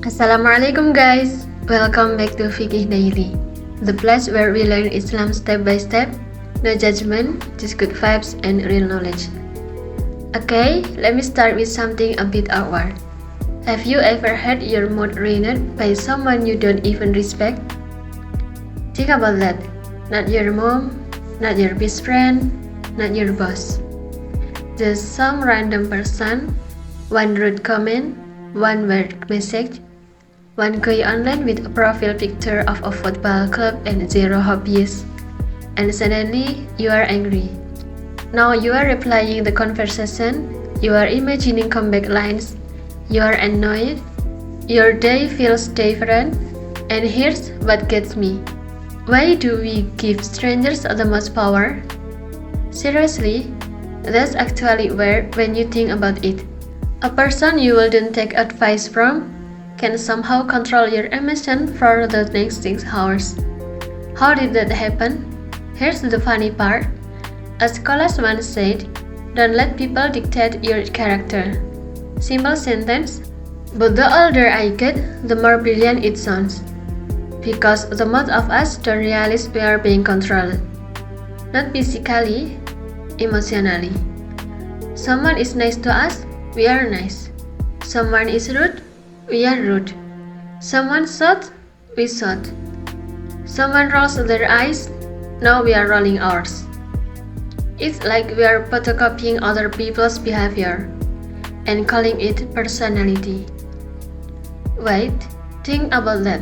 Assalamualaikum guys, welcome back to Fikih Daily, the place where we learn Islam step by step, no judgment, just good vibes and real knowledge. Okay, let me start with something a bit awkward. Have you ever had your mood ruined by someone you don't even respect? Think about that. Not your mom, not your best friend, not your boss. Just some random person, one rude comment, one weird message, one guy online with a profile picture of a football club and zero hobbies, and suddenly you are angry. Now you are replying the conversation, you are imagining comeback lines, you are annoyed, your day feels different, and here's what gets me. Why do we give strangers the most power? Seriously, that's actually weird when you think about it. A person you wouldn't take advice from can somehow control your emotion for the next 6 hours. How did that happen? Here's the funny part. A scholar once said, don't let people dictate your character. Simple sentence, but the older I get, the more brilliant it sounds. Because the most of us don't realize we are being controlled. Not physically, emotionally. Someone is nice to us, we are nice. Someone is rude, we are rude. Someone shot, we shot. Someone rolls their eyes, now we are rolling ours. It's like we are photocopying other people's behavior and calling it personality. Wait, think about that.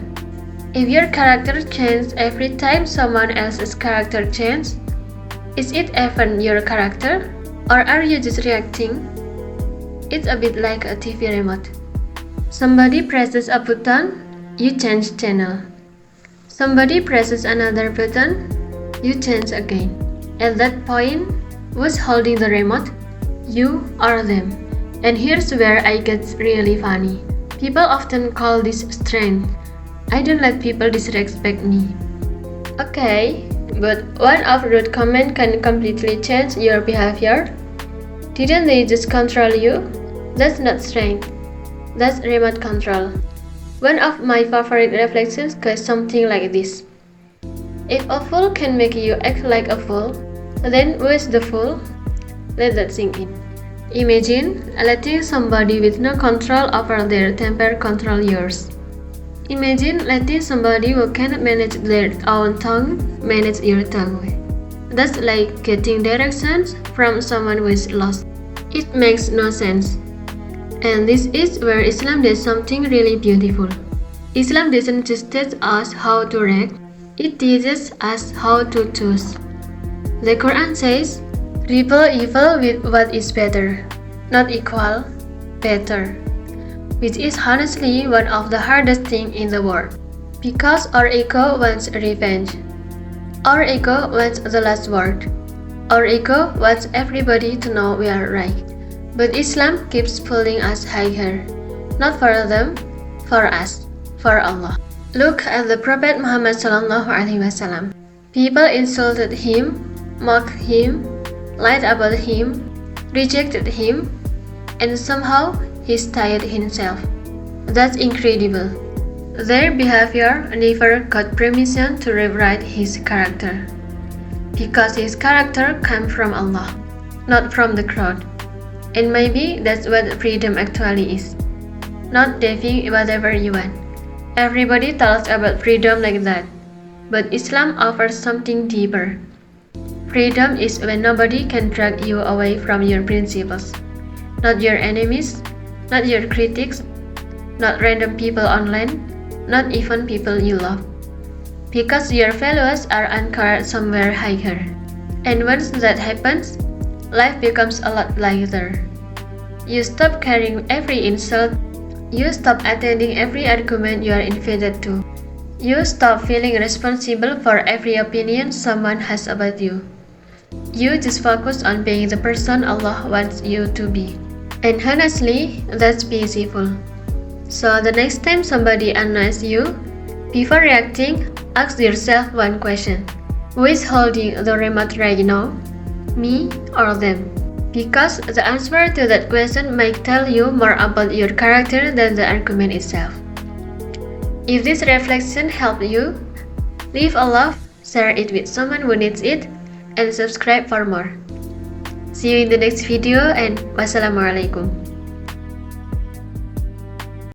If your character changes every time someone else's character changes, is it even your character? Or are you just reacting? It's a bit like a TV remote. Somebody presses a button, you change channel. Somebody presses another button, you change again. At that point, who's holding the remote? You or them. And here's where I get really funny. People often call this strength. I don't let people disrespect me. Okay, but one of rude comment can completely change your behavior. Didn't they just control you? That's not strength. That's remote control. One of my favorite reflections goes something like this. If a fool can make you act like a fool, then who is the fool? Let that sink in. Imagine letting somebody with no control over their temper control yours. Imagine letting somebody who cannot manage their own tongue manage your tongue. That's like getting directions from someone who is lost. It makes no sense. And this is where Islam does something really beautiful. Islam doesn't just teach us how to react, it teaches us how to choose. The Quran says, repel evil with what is better, not equal, better. Which is honestly one of the hardest things in the world. Because our ego wants revenge. Our ego wants the last word. Our ego wants everybody to know we are right. But Islam keeps pulling us higher. Not for them, for us, for Allah. Look at the Prophet Muhammad ﷺ. People insulted him, mocked him, lied about him, rejected him, and somehow he stayed himself. That's incredible. Their behavior never got permission to rewrite his character. Because his character came from Allah, not from the crowd. And maybe that's what freedom actually is. Not doing whatever you want. Everybody talks about freedom like that. But Islam offers something deeper. Freedom is when nobody can drag you away from your principles. Not your enemies, not your critics, not random people online, not even people you love. Because your values are anchored somewhere higher. And once that happens, life becomes a lot lighter. You stop carrying every insult. You stop attending every argument you are invited to. You stop feeling responsible for every opinion someone has about you. You just focus on being the person Allah wants you to be. And honestly, that's peaceful. So the next time somebody annoys you, before reacting, ask yourself one question. Who is holding the remote right now? Me or them? Because the answer to that question might tell you more about your character than the argument itself. If this reflection helped you, leave a love, share it with someone who needs it, and subscribe for more. See you in the next video and wassalamualaikum.